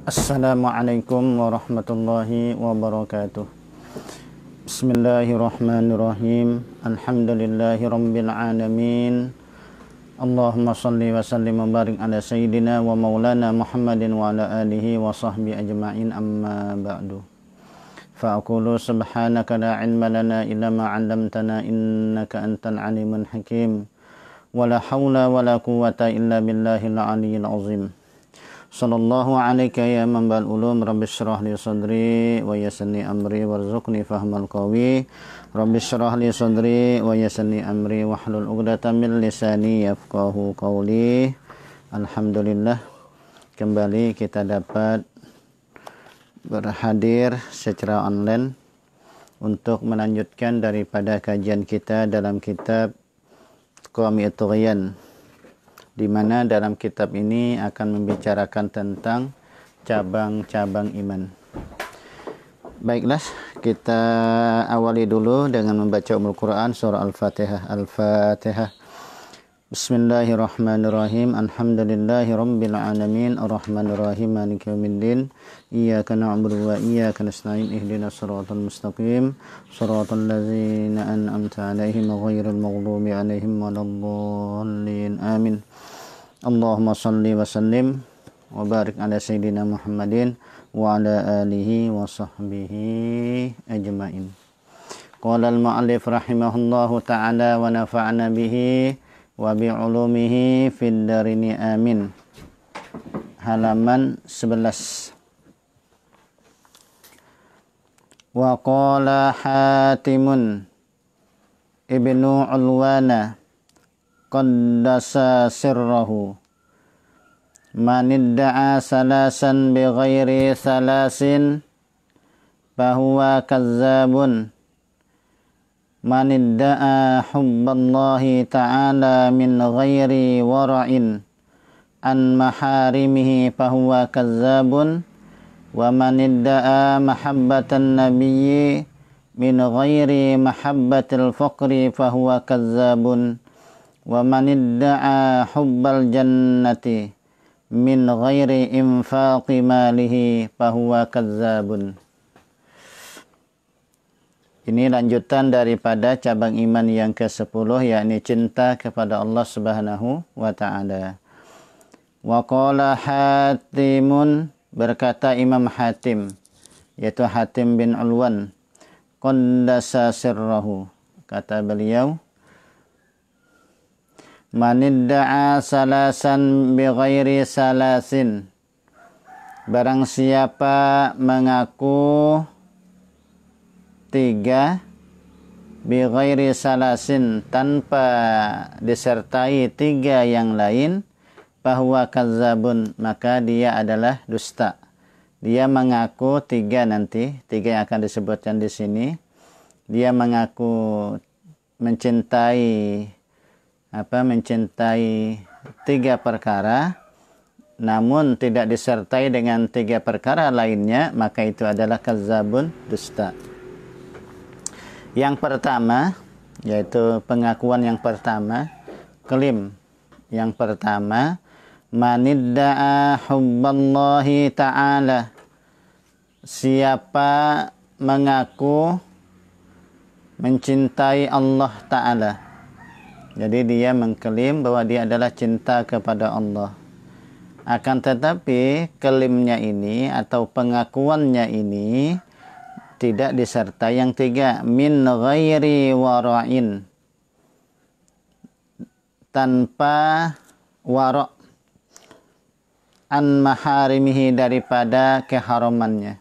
Assalamualaikum warahmatullahi wabarakatuh. Bismillahirrahmanirrahim. Alhamdulillahi rabbil alamin. Allahumma salli wa sallim wa barik ala sayyidina wa maulana Muhammadin wa ala alihi wa sahbihi ajma'in, amma ba'du. Fa'aqulu subhanaka la ilma lana illa ma 'allamtana innaka antal alimul hakim. Wa la hawla wa la quwwata illa billahil aliyyil azim. Sallallahu alaika ya manbal ulum, rabbi syrah li sadri wa yassirni amri warzuqni fahmal qawi. Rabbi syrah li sadri wa yassirni amri wahlul 'uqdatam min lisani yafqahu qawli. Alhamdulillah, kembali kita dapat berhadir secara online untuk melanjutkan daripada kajian kita dalam kitab Qawmi At-Tughyan, di mana dalam kitab ini akan membicarakan tentang cabang-cabang iman. Baiklah, kita awali dulu dengan membaca Ummul Quran surah Al-Fatihah. Al-Fatihah. Bismillahirrahmanirrahim. Alhamdulillahi rabbil alamin, arrahmanir rahim, maliki yaumiddin. Iyyaka na'budu wa iyyaka nasta'in. Ihdinas siratal mustaqim, siratal ladzina an'amta 'alaihim ghairil maghdubi 'alaihim waladdallin. Amin. Allahumma salli wa sallim wa barik ala sayyidina Muhammadin wa ala alihi wa sahbihi ajma'in. Qala al-mu'allif rahimahullahu ta'ala wa nafa'na bihi wa bi'ulumihi fid darini amin. Halaman 11. Wa qala Hatimun ibnu Ulwana qaddasa sirrahu man idda'a salasan bighairi salasin fahuwa kazzabun. Man idda'a hubballahi ta'ala min ghairi wara'in an maharimihi fahuwa kazzabun. Wa man idda'a mahabbatan nabiyyi min ghairi mahabbatil faqri fahuwa kazzabun. Wa man idda'a hubbal jannati min ghairi infaqi malihi fahuwa kazzabun. Ini lanjutan daripada cabang iman yang ke-10, yakni cinta kepada Allah Subhanahu wa ta'ala. Wa qala Hatimun, berkata Imam Hatim, yaitu Hatim bin Ulwan, qaddasa sirrahu, kata beliau, man idda'a salasan bighairi salasin, barang siapa mengaku 3 bighairi salasin, tanpa disertai 3 yang lain, fahuwa kazzabun, maka dia adalah dusta. Dia mengaku 3 nanti, 3 yang akan disebutkan di sini. Dia mengaku mencintai 3 perkara, namun tidak disertai dengan 3 perkara lainnya, maka itu adalah kazzabun, dusta. Yang pertama, yaitu pengakuan yang pertama, klaim yang pertama, manidda'a hubballahi ta'ala, siapa mengaku mencintai Allah Ta'ala. Jadi dia mengklaim bahwa dia adalah cinta kepada Allah. Akan tetapi klaimnya ini atau pengakuannya ini tidak disertai yang 3, min ghairi wara'in, tanpa wara', an maharimihi, daripada keharamannya.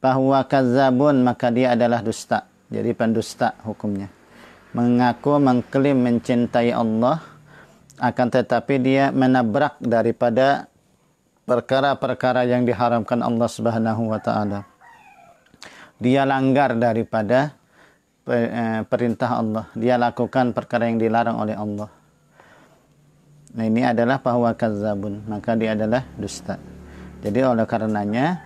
Fahuwa kazzabun, maka dia adalah dusta. Jadi pendusta hukumnya. Mengaku mengklaim mencintai Allah, akan tetapi dia menabrak daripada perkara-perkara yang diharamkan Allah Subhanahu wa ta'ala. Dia langgar daripada perintah Allah. Dia lakukan perkara yang dilarang oleh Allah. Nah, ini adalah fahuwa kazzabun, maka dia adalah dusta. Jadi oleh karenanya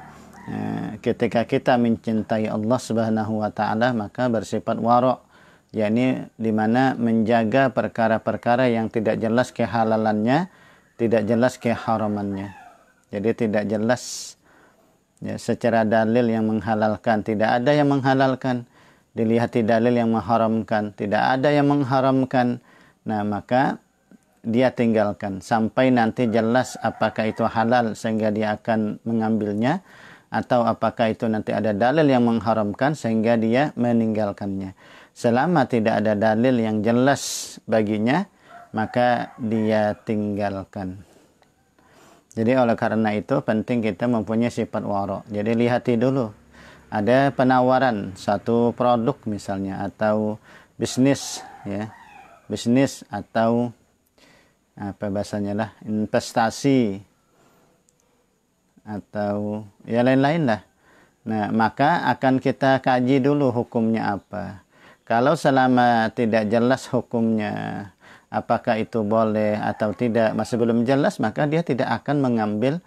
ketika kita mencintai Allah Subhanahu wa ta'ala, maka bersifat wara', yakni di mana menjaga perkara-perkara yang tidak jelas kehalalannya, tidak jelas keharamannya. Jadi tidak jelas ya, secara dalil yang menghalalkan. Tidak ada yang menghalalkan. Dilihat di dalil yang mengharamkan. Tidak ada yang mengharamkan. Nah, maka dia tinggalkan sampai nanti jelas apakah itu halal sehingga dia akan mengambilnya, atau apakah itu nanti ada dalil yang mengharamkan sehingga dia meninggalkannya. Selama tidak ada dalil yang jelas baginya, maka dia tinggalkan. Jadi oleh karena itu penting kita mempunyai sifat wara'. Jadi lihati dulu. Ada penawaran satu produk misalnya, atau bisnis ya. Bisnis atau apa bahasanya lah, investasi atau ya lain-lain lah. Nah, maka akan kita kaji dulu hukumnya apa. Kalau selama tidak jelas hukumnya, apakah itu boleh atau tidak, masih belum jelas, maka dia tidak akan mengambil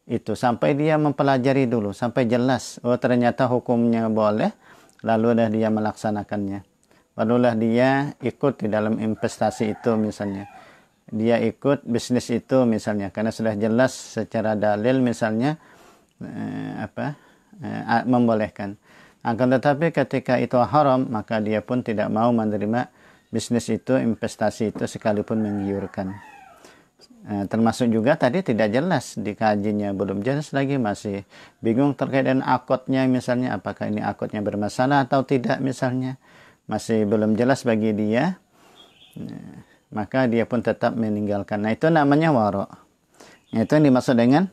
itu sampai dia mempelajari dulu, sampai jelas, oh ternyata hukumnya boleh, lalu dah dia melaksanakannya. Barulah dia ikut di dalam investasi itu misalnya. Dia ikut bisnis itu misalnya karena sudah jelas secara dalil misalnya membolehkan. Akan tetapi ketika itu haram, maka dia pun tidak mau menerima bisnis itu, investasi itu sekalipun menggiurkan. Termasuk juga tadi tidak jelas dikajinya, belum jelas lagi, masih bingung terkait dengan akadnya misalnya, apakah ini akadnya bermasalah atau tidak misalnya, masih belum jelas bagi dia. Maka dia pun tetap meninggalkan. Nah, itu namanya wara'. Itu yang dimaksud dengan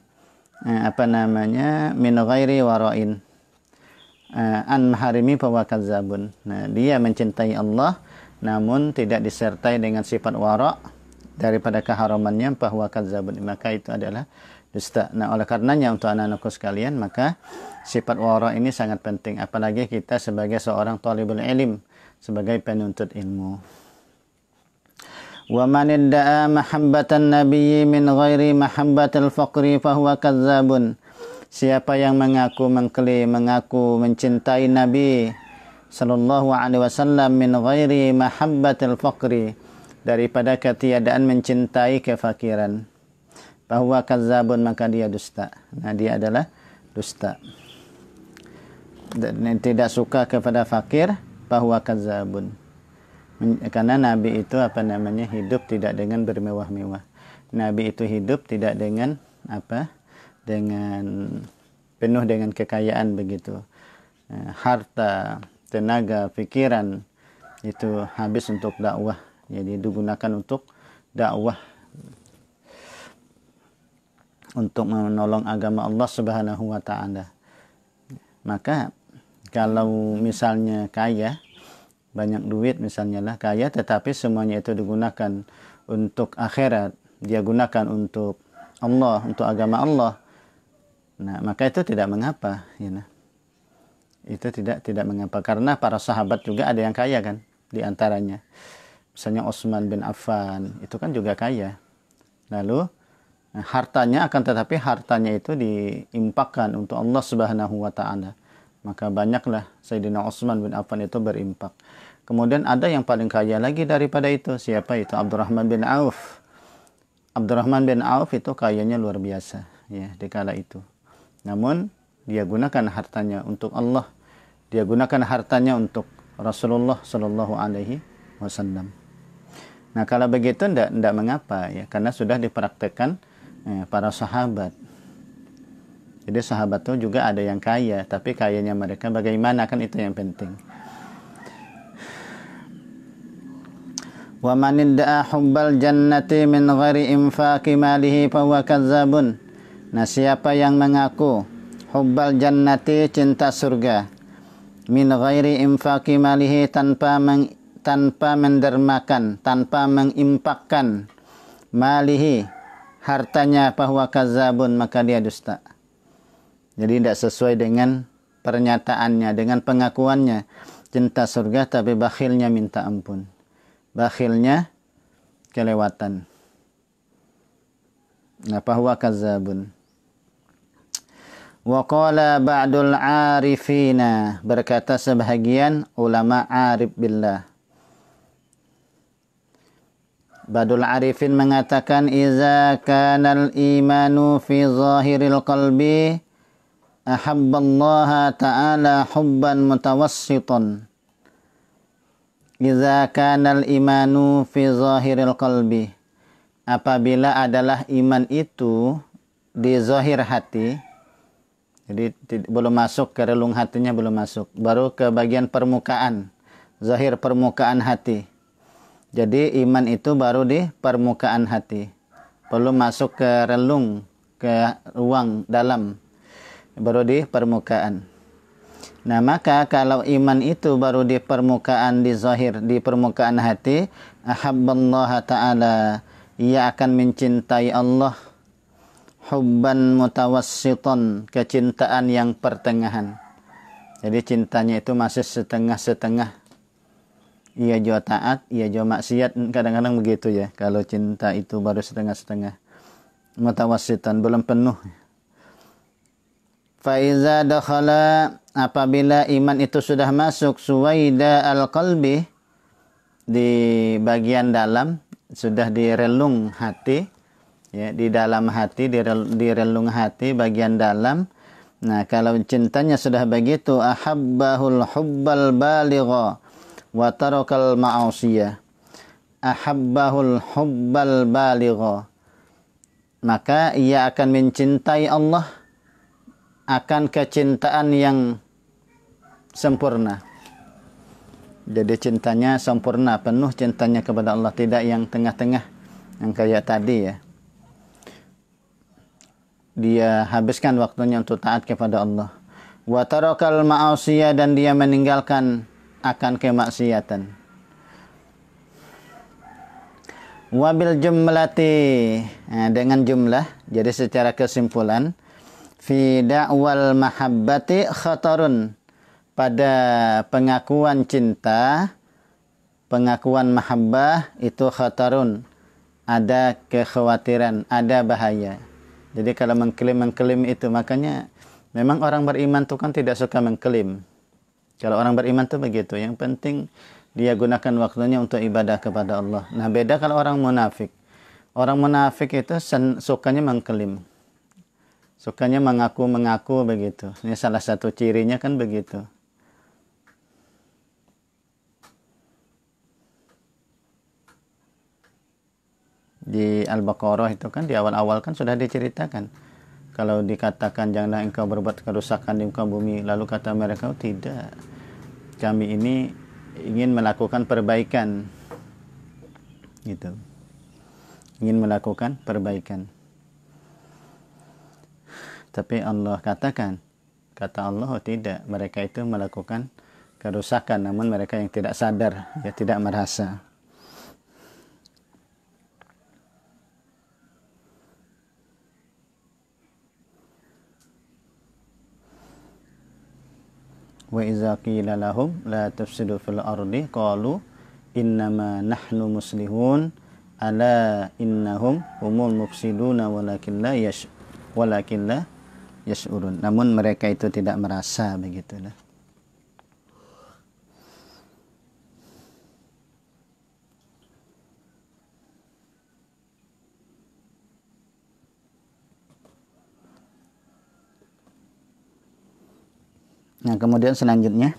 min ghairi wara'in an maharimi fahuwa kadzabun. Nah, dia mencintai Allah namun tidak disertai dengan sifat wara' daripada keharamannya, fahuwa kadzabun, maka itu adalah dusta. Nah, oleh karenanya untuk anak-anakku sekalian, maka sifat wara' ini sangat penting, apalagi kita sebagai seorang thalibul ilm, sebagai penuntut ilmu. Wa man idda'a mahabbatan nabiyyi min ghairi mahabbatil faqri fahuwa kadzabun. Siapa yang mengklaim mengaku mencintai Nabi sallallahu alaihi wasallam min ghairi mahabbatil faqri, daripada ketiadaan mencintai kefakiran, fahuwa kadzabun, maka dia dusta. Nah, dia adalah dusta. Dan tidak suka kepada fakir, fahuwa kadzabun. Karena Nabi itu hidup tidak dengan bermewah-mewah. Nabi itu hidup tidak dengan dengan penuh dengan kekayaan begitu. Harta, tenaga, pikiran itu habis untuk dakwah. Jadi digunakan untuk dakwah, untuk menolong agama Allah Subhanahu wa taala. Maka kalau misalnya kaya, banyak duit misalnya lah, kaya tetapi semuanya itu digunakan untuk akhirat, dia gunakan untuk Allah, untuk agama Allah, nah maka itu tidak mengapa ya. Nah, itu tidak mengapa, karena para sahabat juga ada yang kaya kan di antaranya. Misalnya Utsman bin Affan itu kan juga kaya, lalu hartanya, akan tetapi hartanya itu diimpakkan untuk Allah Subhanahu wa taala. Maka banyaklah Sayyidina Utsman bin Affan itu berimpak. Kemudian ada yang paling kaya lagi daripada itu. Siapa itu? Abdurrahman bin Auf. Abdurrahman bin Auf itu kayanya luar biasa ya di kala itu. Namun dia gunakan hartanya untuk Allah. Dia gunakan hartanya untuk Rasulullah sallallahu alaihi wasallam. Nah, kalau begitu tidak mengapa ya, karena sudah dipraktekkan para sahabat. Jadi sahabat itu juga ada yang kaya, tapi kayanya mereka bagaimana, kan itu yang penting. Wa man idda'a hubbal jannati min ghairi infaqi malihi fahuwa kadzabun. Nah, siapa yang mengaku hubbal jannati, cinta surga, min ghairi infaqi malihi, tanpa mendermakan, tanpa mengimpakkan, malihi, hartanya, fahuwa kadzabun, maka dia dusta. Jadi tidak sesuai dengan pernyataannya, dengan pengakuannya cinta surga, tapi bakhilnya minta ampun, bakhilnya kelewatan. Nah, fahuwa kadzabun. Wa qala ba'dul arifina, berkata sebahagian ulama arif billah, Badul Arifin mengatakan iza kanal imanu fi zahiril qalbi ahabballaha ta'ala hubban mutawassitan. Iza kanal imanu fi zahiril qalbi, apabila adalah iman itu di zahir hati, jadi belum masuk ke relung hatinya, belum masuk, baru ke bagian permukaan, zahir permukaan hati. Jadi iman itu baru di permukaan hati, belum masuk ke relung, ke ruang dalam, baru di permukaan. Nah, maka kalau iman itu baru di permukaan, di zahir, di permukaan hati, ahabballaha ta'ala, ia akan mencintai Allah, hubban mutawassitan, kecintaan yang pertengahan. Jadi cintanya itu masih setengah-setengah. Ia jauh taat, ia jauh maksiat, kadang-kadang begitu ya. Kalau cinta itu baru setengah-setengah. Mutawassitan, belum penuh. Faiza dakhala, apabila iman itu sudah masuk suwaida al-qalbi, di bagian dalam, sudah di relung hati, ya, di dalam hati, di relung hati bagian dalam. Nah, kalau cintanya sudah begitu, ahabbahul hubbal baligha wa tarakal ma'asiyah. Ahabbahul hubbal baligha, maka ia akan mencintai Allah akan kecintaan yang sempurna. Jadi cintanya sempurna, penuh cintanya kepada Allah, tidak yang tengah-tengah, yang kayak tadi ya. Dia habiskan waktunya untuk taat kepada Allah. Wa tarakal ma'asiyah, dan dia meninggalkan akan kemaksiatan. Wabil jumlati, nah, dengan jumlah, jadi secara kesimpulan, fi da'wal mahabbati khatarun, pada pengakuan cinta, pengakuan mahabbah itu khatarun, ada kekhawatiran, ada bahaya. Jadi kalau mengklaim itu, makanya memang orang beriman itu kan tidak suka mengklaim. Kalau orang beriman itu begitu, yang penting dia gunakan waktunya untuk ibadah kepada Allah. Nah, beda kalau orang munafik. Orang munafik itu sukanya mengklaim. Sukanya mengaku-mengaku begitu. Ini salah satu cirinya kan begitu. Di Al-Baqarah itu kan di awal-awal kan sudah diceritakan. Kalau dikatakan janganlah engkau berbuat kerusakan di muka bumi, lalu kata mereka, oh, tidak. Kami ini ingin melakukan perbaikan. Gitu. Ingin melakukan perbaikan. Tapi Allah katakan, kata Allah, oh, tidak. Mereka itu melakukan kerusakan, namun mereka yang tidak sadar, ya, tidak merasa. Wa iza qila lahum la tufsidu fil ardi qalu innama nahnu muslihun ala innahum humul mufsiduna walakin la yash'urun. Namun mereka itu tidak merasa, begitulah. Nah, kemudian selanjutnya,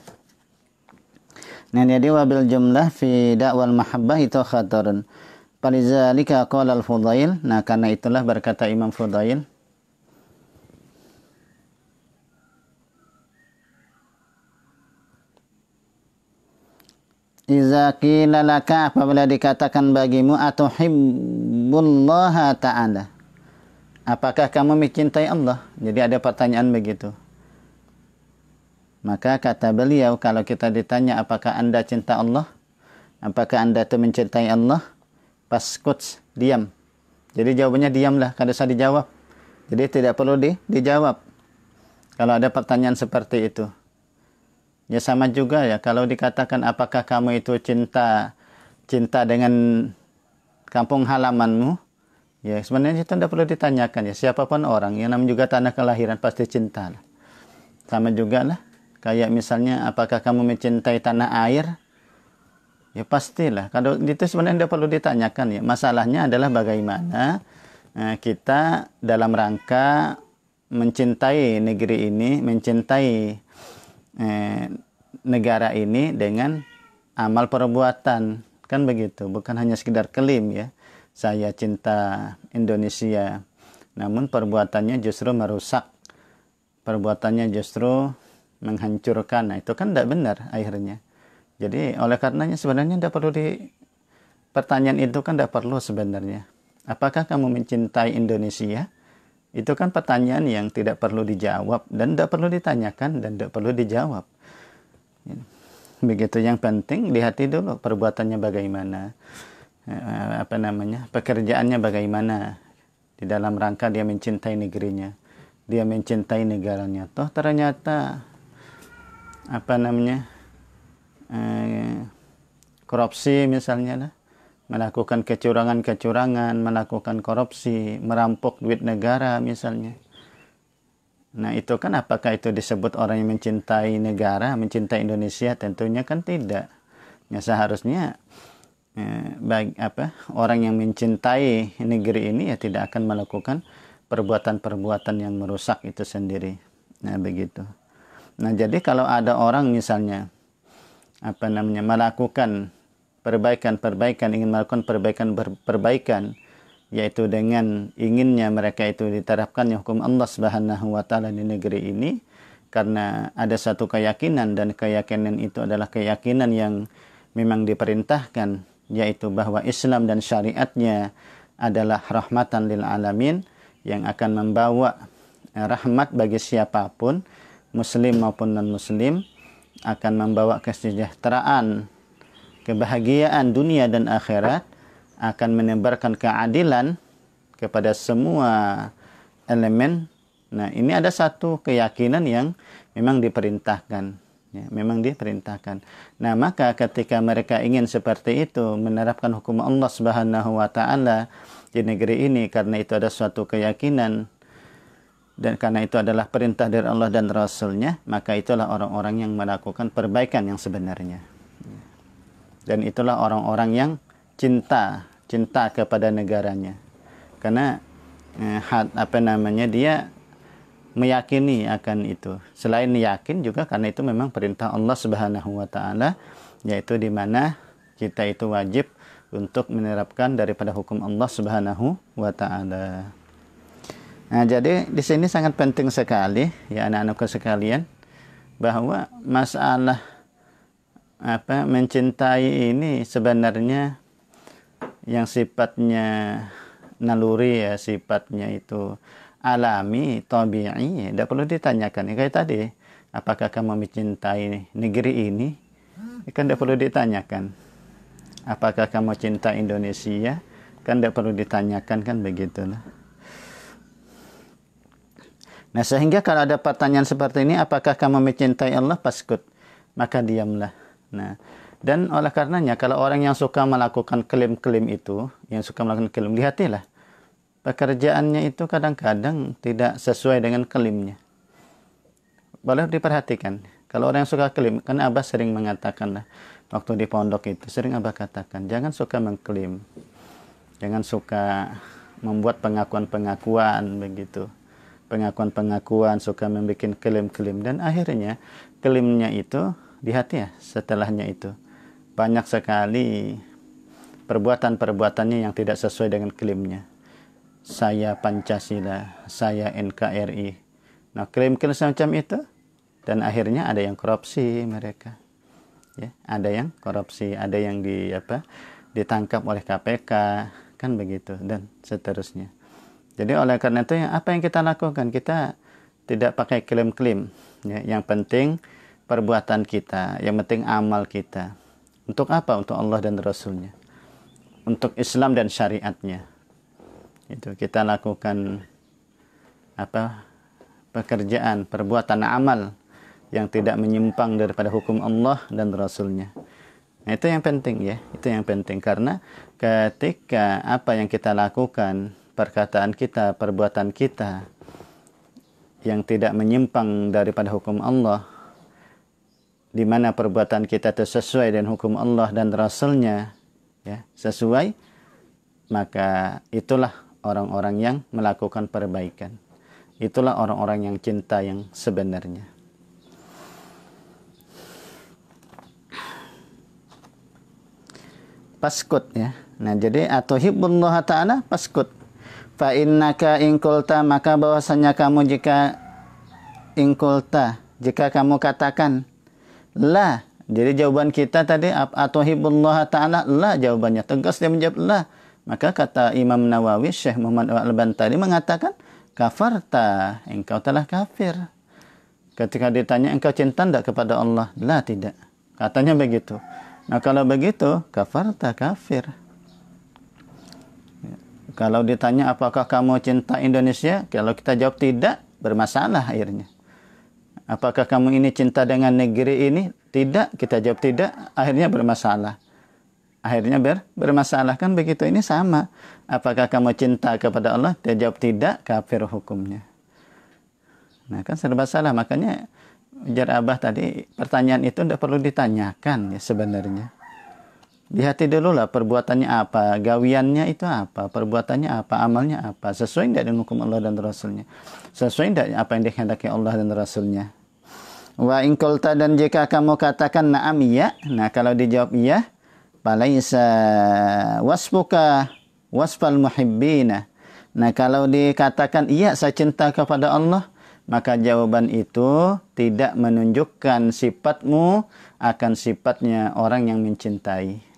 nah, jadi wabil jumlah fi da'wal mahabbah itu khatarun. Falizalika qala al-Fudail, nah, karena itulah berkata Imam Fudail, iza qila laka, apabila dikatakan bagimu, atuhibbullaha ta'ala, apakah kamu mencintai Allah? Jadi ada pertanyaan begitu. Maka kata beliau, kalau kita ditanya apakah anda cinta Allah, apakah anda itu mencintai Allah, paskut, diam. Jadi jawabannya diamlah, kada usah dijawab. Jadi tidak perlu dijawab kalau ada pertanyaan seperti itu. Ya sama juga ya, kalau dikatakan apakah kamu itu cinta dengan kampung halamanmu, ya sebenarnya itu tidak perlu ditanyakan ya. Siapapun orang, yang namanya juga tanah kelahiran pasti cinta. Sama juga lah. Kayak misalnya, apakah kamu mencintai tanah air? Ya pastilah. Kalau itu sebenarnya tidak perlu ditanyakan ya. Masalahnya adalah bagaimana kita dalam rangka mencintai negeri ini, mencintai negara ini dengan amal perbuatan. Kan begitu. Bukan hanya sekedar klaim ya. Saya cinta Indonesia. Namun perbuatannya justru merusak. Perbuatannya justru menghancurkan. Nah, itu kan tidak benar akhirnya. Jadi oleh karenanya sebenarnya tidak perlu pertanyaan itu kan tidak perlu sebenarnya. Apakah kamu mencintai Indonesia? Itu kan pertanyaan yang tidak perlu dijawab dan tidak perlu ditanyakan dan tidak perlu dijawab. Begitu, yang penting di hati dulu perbuatannya bagaimana, pekerjaannya bagaimana di dalam rangka dia mencintai negerinya, dia mencintai negaranya. Toh ternyata korupsi misalnya lah, melakukan kecurangan-kecurangan, melakukan korupsi, merampok duit negara misalnya. Nah itu kan apakah itu disebut orang yang mencintai negara, mencintai Indonesia? Tentunya kan tidak. Ya seharusnya orang yang mencintai negeri ini ya tidak akan melakukan perbuatan-perbuatan yang merusak itu sendiri. Nah begitu. Nah jadi kalau ada orang misalnya melakukan perbaikan, ingin melakukan perbaikan, yaitu dengan inginnya mereka itu diterapkannya hukum Allah Subhanahu wa taala di negeri ini karena ada satu keyakinan, dan keyakinan itu adalah keyakinan yang memang diperintahkan, yaitu bahwa Islam dan syariatnya adalah rahmatan lil alamin yang akan membawa rahmat bagi siapapun, muslim maupun non muslim, akan membawa kesejahteraan, kebahagiaan dunia dan akhirat, akan menebarkan keadilan kepada semua elemen. Nah, ini ada satu keyakinan yang memang diperintahkan, ya, memang diperintahkan. Nah, maka ketika mereka ingin seperti itu, menerapkan hukum Allah Subhanahu wa taala di negeri ini karena itu ada suatu keyakinan dan karena itu adalah perintah dari Allah dan Rasul-Nya, maka itulah orang-orang yang melakukan perbaikan yang sebenarnya. Dan itulah orang-orang yang cinta kepada negaranya. Karena dia meyakini akan itu. Selain yakin juga karena itu memang perintah Allah Subhanahu wa taala, yaitu di mana kita itu wajib untuk menerapkan daripada hukum Allah Subhanahu wa taala. Nah, jadi di sini sangat penting sekali ya anak-anakku sekalian bahwa masalah mencintai ini sebenarnya yang sifatnya naluri ya, sifatnya itu alami, tabi'i, tidak perlu ditanyakan. Kayak tadi, apakah kamu mencintai negeri ini? Kan tidak perlu ditanyakan. Apakah kamu cinta Indonesia? Kan tidak perlu ditanyakan, kan begitulah. Nah, sehingga kalau ada pertanyaan seperti ini, apakah kamu mencintai Allah? Paskut, maka diamlah. Nah, dan oleh karenanya, kalau orang yang suka melakukan klaim-klaim itu, yang suka melakukan klaim, lihatilah. Pekerjaannya itu kadang-kadang tidak sesuai dengan klaimnya. Boleh diperhatikan. Kalau orang yang suka klaim, kan Abah sering mengatakan lah, waktu di pondok itu, sering Abah katakan, jangan suka mengklaim. Jangan suka membuat pengakuan-pengakuan begitu. Pengakuan-pengakuan, suka membuat klaim-klaim, dan akhirnya klaimnya itu di hati ya, setelahnya itu banyak sekali perbuatan-perbuatannya yang tidak sesuai dengan klaimnya. Saya Pancasila, saya NKRI. Nah, klaim-klaim semacam itu, dan akhirnya ada yang korupsi mereka. Ya, ada yang korupsi, ada yang ditangkap oleh KPK, kan begitu, dan seterusnya. Jadi oleh karena itu apa yang kita lakukan? Kita tidak pakai klaim-klaim. Ya, yang penting perbuatan kita, yang penting amal kita. Untuk apa? Untuk Allah dan Rasul-Nya. Untuk Islam dan syariatnya. Itu kita lakukan pekerjaan, perbuatan amal yang tidak menyimpang daripada hukum Allah dan Rasul-Nya. Nah, itu yang penting ya. Itu yang penting karena ketika apa yang kita lakukan, perkataan kita, perbuatan kita yang tidak menyimpang daripada hukum Allah, di mana perbuatan kita itu sesuai dengan hukum Allah dan Rasulnya, ya, sesuai, maka itulah orang-orang yang melakukan perbaikan. Itulah orang-orang yang cinta yang sebenarnya. Paskut, ya. Nah, jadi atuhibbullah ta'ala paskut. Fa innaka in qulta, maka bahwasanya kamu jika in qulta, jika kamu katakan la, jadi jawaban kita tadi atuhibbullah ta'ala la, jawabannya tegas dia menjawab la. Maka kata Imam Nawawi, Syekh Muhammad Al-Bantari mengatakan kafarta, engkau telah kafir. Ketika ditanya engkau cinta tidak kepada Allah? La, tidak. Katanya begitu. Nah, kalau begitu kafarta, kafir. Kalau ditanya apakah kamu cinta Indonesia? Kalau kita jawab tidak, bermasalah akhirnya. Apakah kamu ini cinta dengan negeri ini? Tidak, kita jawab tidak, akhirnya bermasalah. Akhirnya bermasalah, kan begitu. Ini sama. Apakah kamu cinta kepada Allah? Dia jawab tidak, kafir hukumnya. Nah, kan serba salah. Makanya ujar Abah tadi, pertanyaan itu tidak perlu ditanyakan ya sebenarnya. Lihat dulu lah perbuatannya apa, gawiannya itu apa, perbuatannya apa, amalnya apa, sesuai tidak dengan hukum Allah dan Rasulnya, sesuai tidak apa yang dikehendaki Allah dan Rasulnya. Wa in qulta, dan jika kamu katakan na'am, iya, nah kalau dijawab iya, falaisa wasfuka wasfal muhibbina. Nah, kalau dikatakan iya saya cinta kepada Allah, maka jawaban itu tidak menunjukkan sifatmu akan sifatnya orang yang mencintai.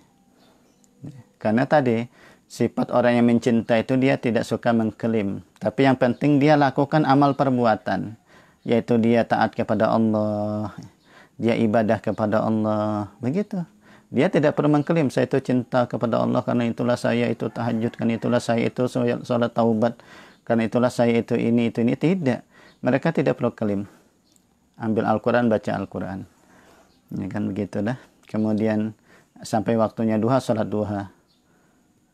Karena tadi sifat orang yang mencintai itu dia tidak suka mengklaim, tapi yang penting dia lakukan amal perbuatan, yaitu dia taat kepada Allah, dia ibadah kepada Allah, begitu. Dia tidak perlu mengklaim saya itu cinta kepada Allah, karena itulah saya itu tahajud, karena itulah saya itu sholat taubat, karena itulah saya itu ini. Tidak. Mereka tidak perlu klaim. Ambil Al-Quran, baca Al-Quran. Ya kan begitulah. Kemudian sampai waktunya duha, sholat duha.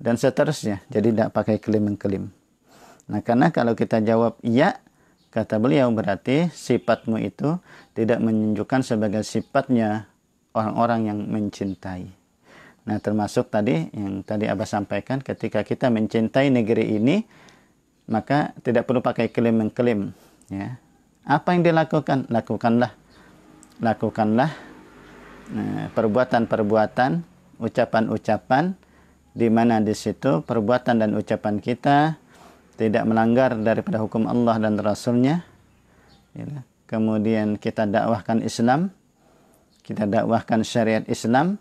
Dan seterusnya. Jadi tidak pakai klaim-mengklaim. Nah, karena kalau kita jawab iya, kata beliau, berarti sifatmu itu tidak menunjukkan sebagai sifatnya orang-orang yang mencintai. Nah, termasuk tadi yang tadi Abah sampaikan, ketika kita mencintai negeri ini, maka tidak perlu pakai klaim-mengklaim. Ya. Apa yang dilakukan? Lakukanlah perbuatan-perbuatan, ucapan-ucapan, di mana di situ perbuatan dan ucapan kita tidak melanggar daripada hukum Allah dan Rasulnya. Ya. Kemudian kita dakwahkan Islam, kita dakwahkan syariat Islam,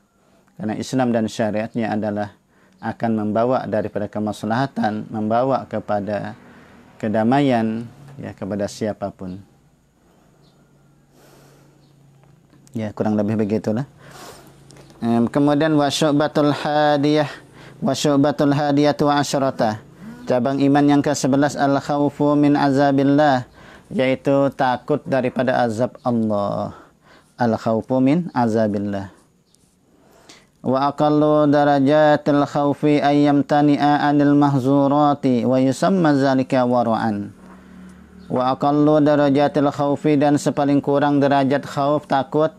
karena Islam dan syariatnya adalah akan membawa daripada kemaslahatan, membawa kepada kedamaian, ya, kepada siapapun. Ya, kurang lebih begitulah. Kemudian wasyu'batul hadiyatu wa asyarata. Cabang iman yang ke-11, al-khawfu min azabillah, yaitu takut daripada azab Allah. Al-khawfu min azabillah. Wa aqallu darajatil khawfi ayyamtani'a anil mahzurati wa yusamma zalika wara'an. Wa aqallu darajatil khawfi, dan sepaling kurang derajat khauf, takut,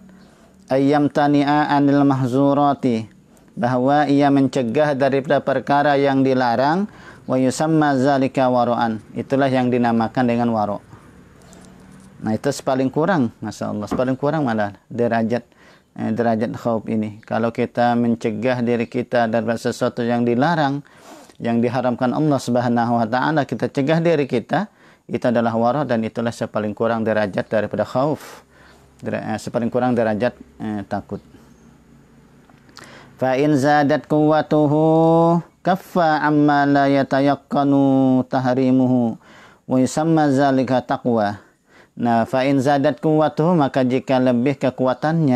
ayyamtani'a anil mahzurati, bahwa ia mencegah daripada perkara yang dilarang, wa yusamma zalika wara'an, itulah yang dinamakan dengan wara'. Nah, itu sepaling kurang, Masya Allah, sepaling kurang malah derajat khauf ini. Kalau kita mencegah diri kita dari sesuatu yang dilarang, yang diharamkan Allah Subhanahu wa taala, kita cegah diri kita, itu adalah wara', dan itulah sepaling kurang derajat daripada khauf, sepaling kurang derajat takut. Fa in zadat quwwatuhu kaffa amma la yatayaqqanu tahrimuhu wa yusamma zalika taqwa. Nah, fa in zadat quwwatuhu, maka jika lebih kekuatan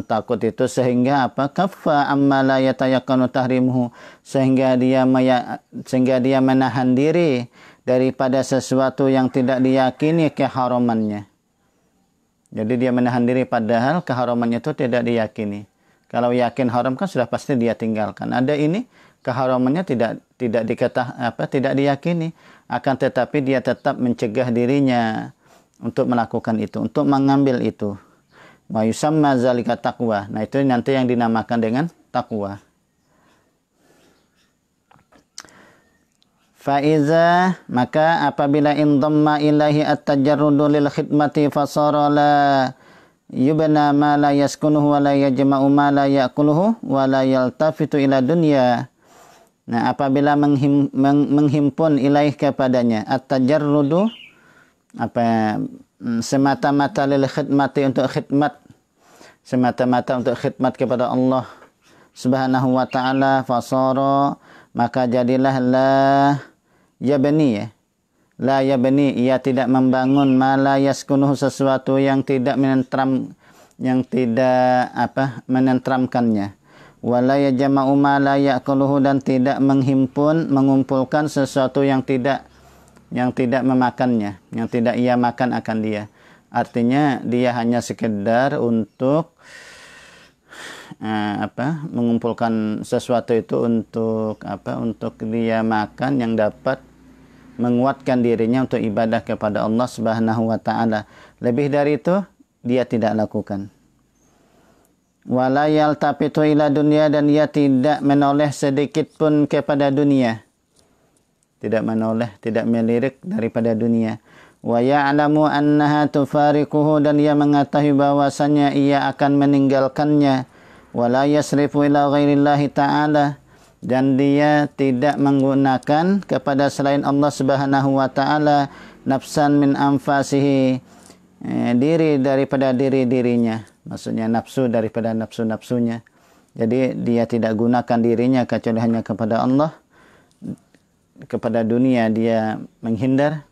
takut itu, sehingga apa? Kaffa amma la yatayaqqanu tahrimuhu, sehingga dia menahan diri daripada sesuatu yang tidak diyakini keharamannya. Jadi dia menahan diri padahal keharamannya itu tidak diyakini. Kalau yakin haram kan sudah pasti dia tinggalkan. Ada ini keharamannya tidak diyakini, akan tetapi dia tetap mencegah dirinya untuk melakukan itu, untuk mengambil itu. Wa yusamma zalika taqwa. Nah, itu nanti yang dinamakan dengan takwa. Faiza, maka apabila indhamma ilahi at-tajarrudu lil khidmati fasara la yubna ma la yaskunuhu wa la yajma'u ma la ya'kuluhu wa la yaltafitu ila dunya. Nah, apabila menghimpun ilaih kepadanya at-tajarrudu semata-mata lil khidmati, untuk khidmat, semata-mata untuk khidmat kepada Allah Subhanahu wa taala, fasara, maka jadilah la yabni, la yabni, ia tidak membangun, ma la yaskunuhu, sesuatu yang tidak menentram, yang tidak menentramkannya, wala yajma'u ma la ya'kuluhu, dan tidak mengumpulkan sesuatu yang tidak memakannya, yang tidak ia makan akan dia. Artinya dia hanya sekedar untuk mengumpulkan sesuatu itu untuk untuk dia makan, yang dapat menguatkan dirinya untuk ibadah kepada Allah Subhanahu wa taala. Lebih dari itu dia tidak lakukan. Wala yaltafitu ila dunya, dan ia tidak menoleh sedikit pun kepada dunia. Tidak menoleh, tidak melirik daripada dunia. Wa ya'lamu annaha tufariquhu, dan ia mengetahui bahwasanya ia akan meninggalkannya. Wa la yasrifu ila ghairillahi ta'ala, dan dia tidak menggunakan kepada selain Allah Subhanahu wa taala nafsan min anfasihi, diri daripada diri-dirinya. Maksudnya nafsu daripada nafsu-nafsunya. Jadi dia tidak gunakan dirinya kecuali hanya kepada Allah. Kepada dunia dia menghindar,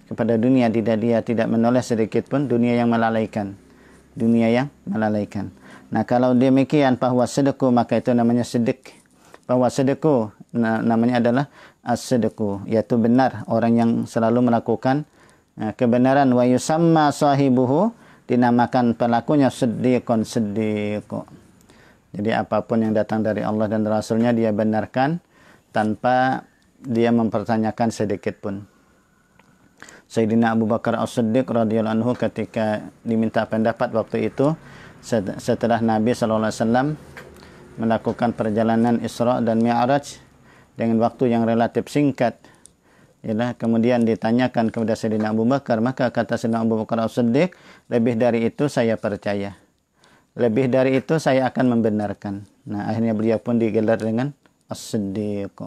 kepada dunia dia tidak menoleh sedikit pun, dunia yang melalaikan. Nah, kalau demikian bahwa sedekah, maka itu namanya sedik. Bahwa sedekah namanya adalah as-sedekah, yaitu benar, orang yang selalu melakukan kebenaran. Wa yusamma sahibuhu, dinamakan pelakunya siddiqun, siddiq. Jadi apapun yang datang dari Allah dan Rasulnya dia benarkan tanpa dia mempertanyakan sedikit pun. Sayyidina Abu Bakar As-Siddiq radhiyallahu anhu ketika diminta pendapat waktu itu setelah Nabi SAW melakukan perjalanan Isra dan Mi'raj dengan waktu yang relatif singkat, kemudian ditanyakan kepada Sayyidina Abu Bakar, maka kata Sayyidina Abu Bakar As-Siddiq, lebih dari itu saya percaya, lebih dari itu saya akan membenarkan. Nah, akhirnya beliau pun digelar dengan As-Siddiq.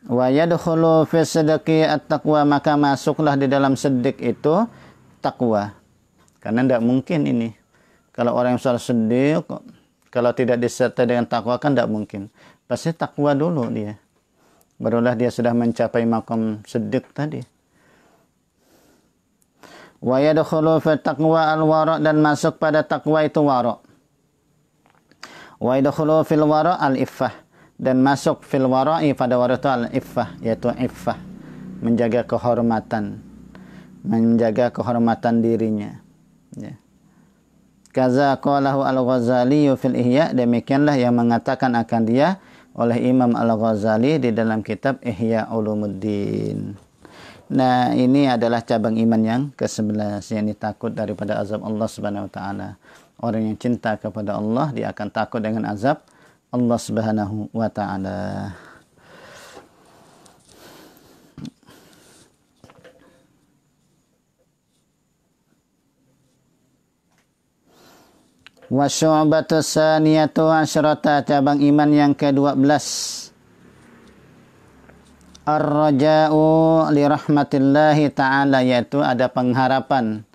Wa yadkhulu fi sidqi at-taqwa, maka masuklah di dalam siddiq itu takwa. Karena tidak mungkin ini. Kalau orang yang sudah siddiq, kalau tidak disertai dengan takwa kan tidak mungkin. Pasti takwa dulu dia. Barulah dia sudah mencapai maqam siddiq tadi. Wa yadkhulu fi taqwa al-wara', dan masuk pada takwa itu wara'. Wa yadkhulu fil wara' al-iffah, dan masuk fil wara'i, pada wara' itu al-iffah, yaitu iffah, menjaga kehormatan dirinya. Kaza qalahu al-Ghazali fil Ihya, demikianlah yang mengatakan akan dia oleh Imam Al-Ghazali di dalam kitab Ihya Ulumuddin. Nah, ini adalah cabang iman yang ke-11, yakni takut daripada azab Allah Subhanahu wa taala. Orang yang cinta kepada Allah, dia akan takut dengan azab Allah Subhanahu wa taala. Wa syu'batu saniyatu asyrata, cabang iman yang ke-12. Ar-raja'u li rahmatillahi ta'ala, yaitu ada pengharapan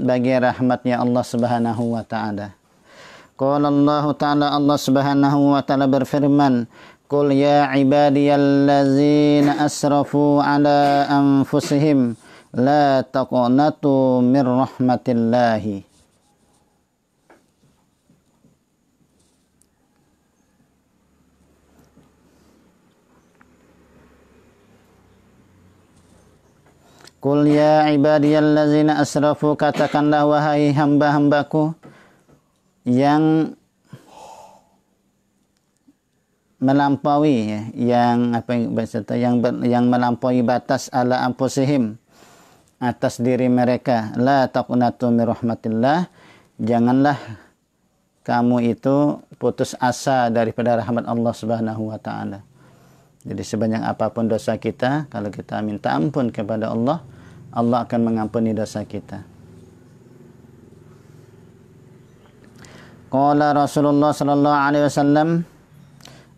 bagi rahmatnya Allah Subhanahu wa taala. Qala Allah Ta'ala, Allah Subhanahu wa taala berfirman, Qul ya ibadiyallazina asrafu ala anfusihim la taqnatu mir rahmatillahi. Qul ya ibadiyallazina asrafu, katakanlah wahai hamba-hambaku yang melampaui, yang melampaui batas ala anfusihim, atas diri mereka, la taqnatu min rahmatillah, janganlah kamu itu putus asa daripada rahmat Allah Subhanahu wa taala. Jadi sebanyak apapun dosa kita, kalau kita minta ampun kepada Allah, Allah akan mengampuni dosa kita. Qala Rasulullah sallallahu alaihi wasallam,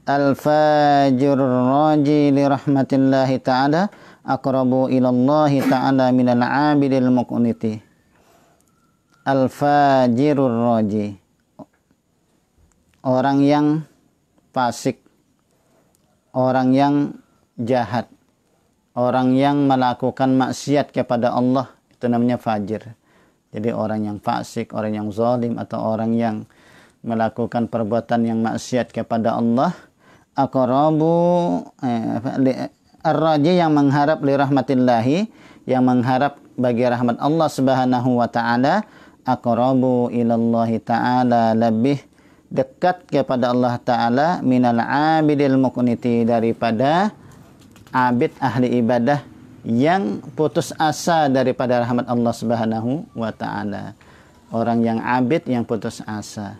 al-fajirur raji li rahmatillahi ta'ala aqrabu ilallahi ta'ala minal 'abidil muqniti. Al-fajirur raji, orang yang fasik, orang yang jahat, orang yang melakukan maksiat kepada Allah, itu namanya fajir. Jadi orang yang fasik, orang yang zalim, atau orang yang melakukan perbuatan yang maksiat kepada Allah, aqrabu ar-raji, yang mengharap li rahmatillahi, yang mengharap bagi rahmat Allah Subhanahu wa taala, aqrabu ilallahi taala, lebih dekat kepada Allah taala, minal abidil muqniti, daripada abid ahli ibadah yang putus asa daripada rahmat Allah Subhanahu wa taala. Orang yang abid yang putus asa.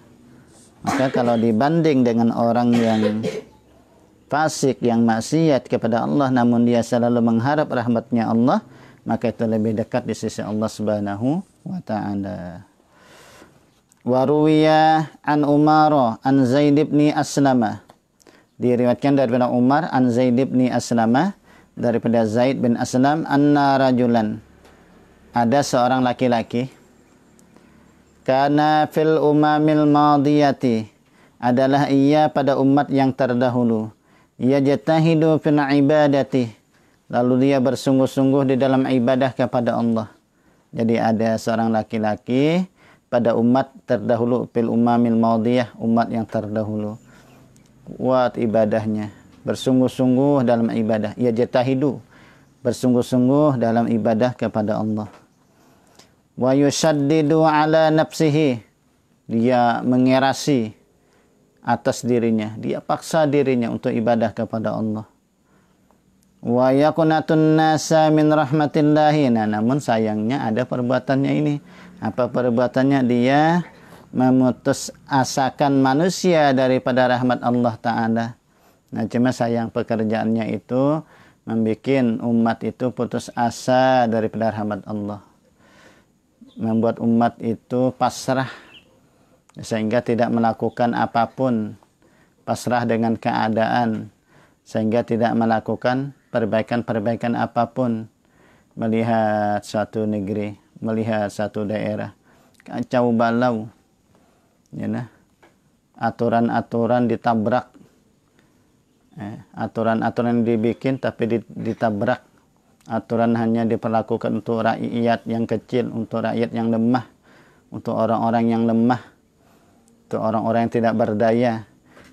Maka kalau dibanding dengan orang yang fasik, yang maksiat kepada Allah, namun dia selalu mengharap rahmatnya Allah, maka itu lebih dekat di sisi Allah Subhanahu wa ta'ala. Waruwiya an Umar an Zaid bin Aslama, diriwayatkan daripada Umar an Zaid bin Aslama, daripada Zaid bin Aslam, anna rajulan, ada seorang laki-laki, kana fil umamil madiyati, adalah ia pada umat yang terdahulu, yajtahidu fil ibadati, lalu dia bersungguh-sungguh di dalam ibadah kepada Allah. Jadi ada seorang laki-laki pada umat terdahulu, fil umamil madiyah, umat yang terdahulu, kuat ibadahnya, bersungguh-sungguh dalam ibadah, yajtahidu, bersungguh-sungguh dalam ibadah kepada Allah. Wa yushaddidu ala nafsihi, dia mengerasi atas dirinya, dia paksa dirinya untuk ibadah kepada Allah. Wa yakunatun nasa min rahmatillahi, nah namun sayangnya ada perbuatannya ini. Apa perbuatannya? Dia memutus asakan manusia daripada rahmat Allah Ta'ala. Nah cuma sayang pekerjaannya itu membuat umat itu putus asa daripada rahmat Allah, membuat umat itu pasrah sehingga tidak melakukan apapun, pasrah dengan keadaan sehingga tidak melakukan perbaikan-perbaikan apapun. Melihat suatu negeri, melihat satu daerah kacau balau, ya nah, aturan-aturan ditabrak, aturan-aturan dibikin tapi ditabrak. Aturan hanya diperlakukan untuk rakyat yang kecil, untuk rakyat yang lemah, untuk orang-orang yang lemah, untuk orang-orang yang tidak berdaya.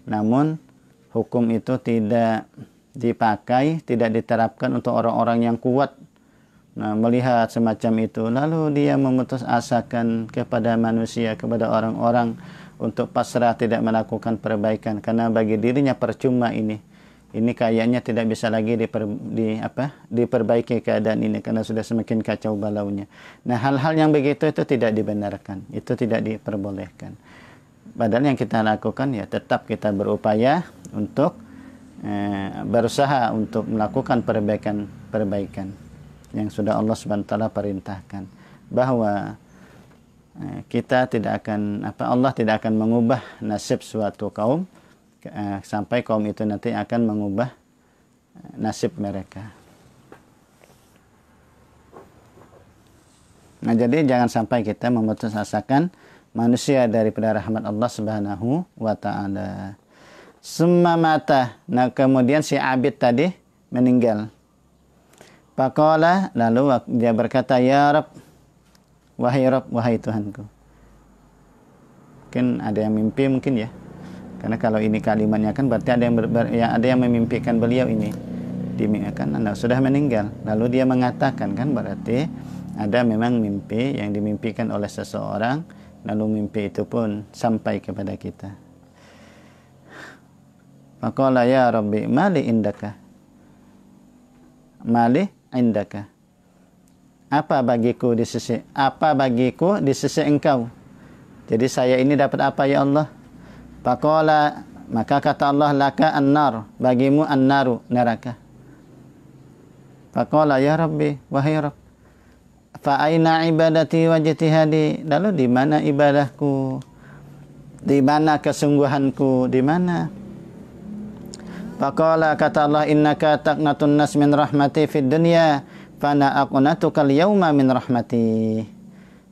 Namun hukum itu tidak dipakai, tidak diterapkan untuk orang-orang yang kuat. Nah, melihat semacam itu, lalu dia memutus asakan kepada manusia, kepada orang-orang untuk pasrah, tidak melakukan perbaikan, karena bagi dirinya percuma ini kayaknya tidak bisa lagi diperbaiki keadaan ini karena sudah semakin kacau balaunya. Nah, hal-hal yang begitu itu tidak dibenarkan, itu tidak diperbolehkan. Padahal yang kita lakukan ya tetap kita berupaya untuk berusaha untuk melakukan perbaikan yang sudah Allah Subhanahu wa taala perintahkan, bahwa kita tidak akan Allah tidak akan mengubah nasib suatu kaum sampai kaum itu nanti akan mengubah nasib mereka. Nah, jadi jangan sampai kita memutus asakan manusia daripada rahmat Allah Subhanahu wa taala. Summa mata, nah kemudian si abid tadi meninggal. Faqala, lalu dia berkata, ya Rabb, wahai Tuhanku. Mungkin ada yang mimpi mungkin ya. Karena kalau ini kalimatnya kan berarti ada yang memimpikan beliau ini. Sudah meninggal. Lalu dia mengatakan, kan berarti ada memang mimpi yang dimimpikan oleh seseorang, lalu mimpi itu pun sampai kepada kita. Faqala ya Rabbi mali indaka. Mali indaka. Apa bagiku di sisi engkau? Jadi saya ini dapat apa ya Allah? Faqala, maka kata Allah, laka an-nar, bagimu an-naru, neraka. Faqala ya Rabbi, wahai Rabb, fa aina ibadati wa jitihadi? Lalu di mana ibadahku? Di mana kesungguhanku? Di mana? Faqala, kata Allah, innaka taqnatun nas min rahmati fid dunya fana aqnatukal yauma min rahmati.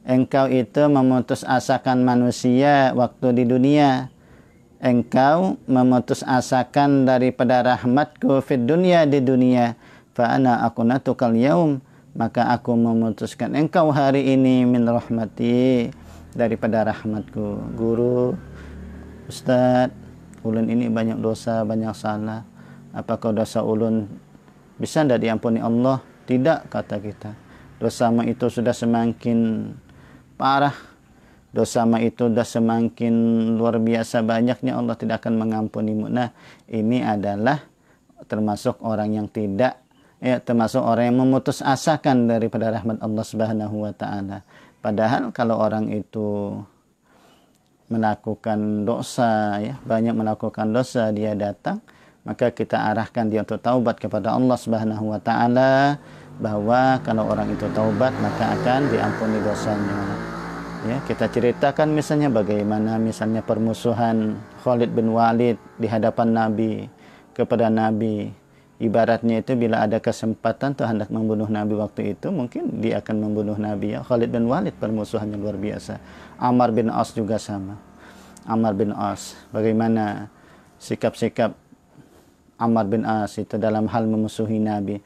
Engkau itu memutus asakan manusia waktu di dunia. Engkau memutus asakan daripada rahmatku fid dunya, di dunia. Fa ana aqnatukal yaum, maka aku memutuskan engkau hari ini min rahmati, daripada rahmatku. Guru, Ustaz, ulun ini banyak dosa, banyak salah. Apakah dosa ulun bisa tidak diampuni Allah? Tidak, kata kita. Dosamu itu sudah semakin parah. Dosamu itu sudah semakin luar biasa banyaknya, Allah tidak akan mengampunimu. Nah, ini adalah termasuk orang yang termasuk orang yang memutus asakan daripada rahmat Allah Subhanahu wa taala. Padahal kalau orang itu melakukan dosa, banyak melakukan dosa, dia datang, maka kita arahkan dia untuk taubat kepada Allah Subhanahu wa taala, bahwa kalau orang itu taubat maka akan diampuni dosanya. Kita ceritakan misalnya bagaimana misalnya permusuhan Khalid bin Walid di hadapan Nabi kepada Nabi. Ibaratnya itu bila ada kesempatan tuh hendak membunuh Nabi waktu itu, mungkin dia akan membunuh Nabi. Khalid bin Walid permusuhannya luar biasa. Ammar bin As juga sama. Ammar bin As, bagaimana sikap-sikap Ammar bin As itu dalam hal memusuhi Nabi.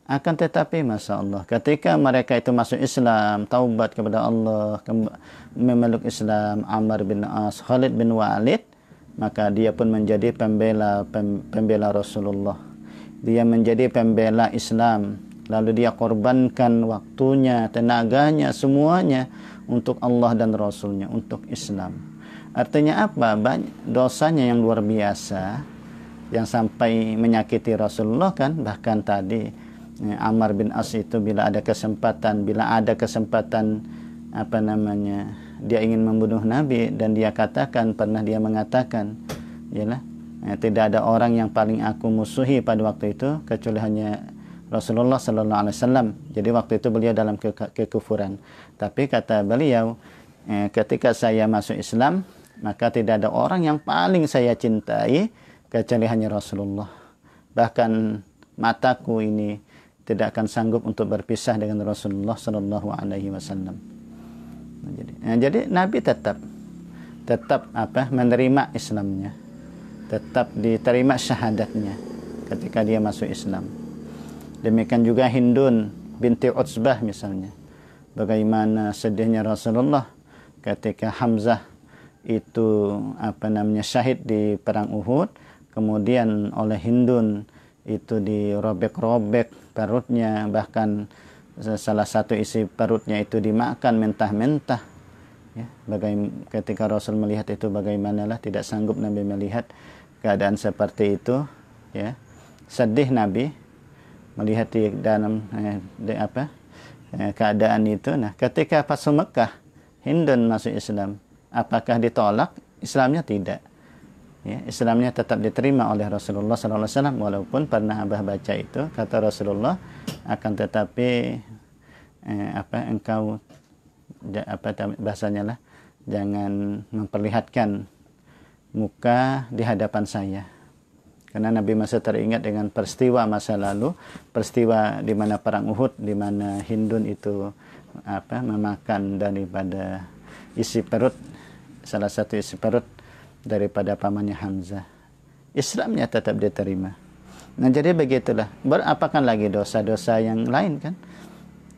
Akan tetapi Masya Allah, ketika mereka itu masuk Islam, taubat kepada Allah, memeluk Islam, Ammar bin As, Khalid bin Walid, maka dia pun menjadi pembela Rasulullah. Dia menjadi pembela Islam. Lalu dia korbankan waktunya, tenaganya, semuanya untuk Allah dan Rasulnya, untuk Islam. Artinya apa? Dosanya yang luar biasa, yang sampai menyakiti Rasulullah kan. Bahkan tadi Ammar bin As itu bila ada kesempatan dia ingin membunuh Nabi, dan dia pernah dia mengatakan, tidak ada orang yang paling aku musuhi pada waktu itu kecuali hanya Rasulullah sallallahu alaihi wasallam. Jadi waktu itu beliau dalam kekufuran. Tapi kata beliau, ketika saya masuk Islam, maka tidak ada orang yang paling saya cintai kecuali hanya Rasulullah. Bahkan mataku ini tidak akan sanggup untuk berpisah dengan Rasulullah sallallahu alaihi wasallam. Jadi Nabi tetap menerima Islamnya, tetap diterima syahadatnya ketika dia masuk Islam. Demikian juga Hindun binti Utsbah misalnya. Bagaimana sedihnya Rasulullah ketika Hamzah itu syahid di perang Uhud, kemudian oleh Hindun itu dirobek-robek perutnya, bahkan salah satu isi perutnya itu dimakan mentah-mentah. Ketika Rasul melihat itu, bagaimanalah tidak sanggup Nabi melihat keadaan seperti itu, sedih Nabi melihat di dalam keadaan itu. Nah, ketika Fathu Mekah, Hindun masuk Islam, apakah ditolak? Islamnya tidak. Islamnya tetap diterima oleh Rasulullah SAW, walaupun pernah Abah baca itu kata Rasulullah, akan tetapi engkau bahasanya lah, jangan memperlihatkan muka di hadapan saya, karena Nabi masih teringat dengan peristiwa masa lalu, peristiwa di mana perang Uhud, di mana Hindun itu memakan daripada isi perut, salah satu isi perut daripada pamannya Hamzah. Islamnya tetap diterima. Nah, jadi begitulah. Berapakan lagi dosa-dosa yang lain kan?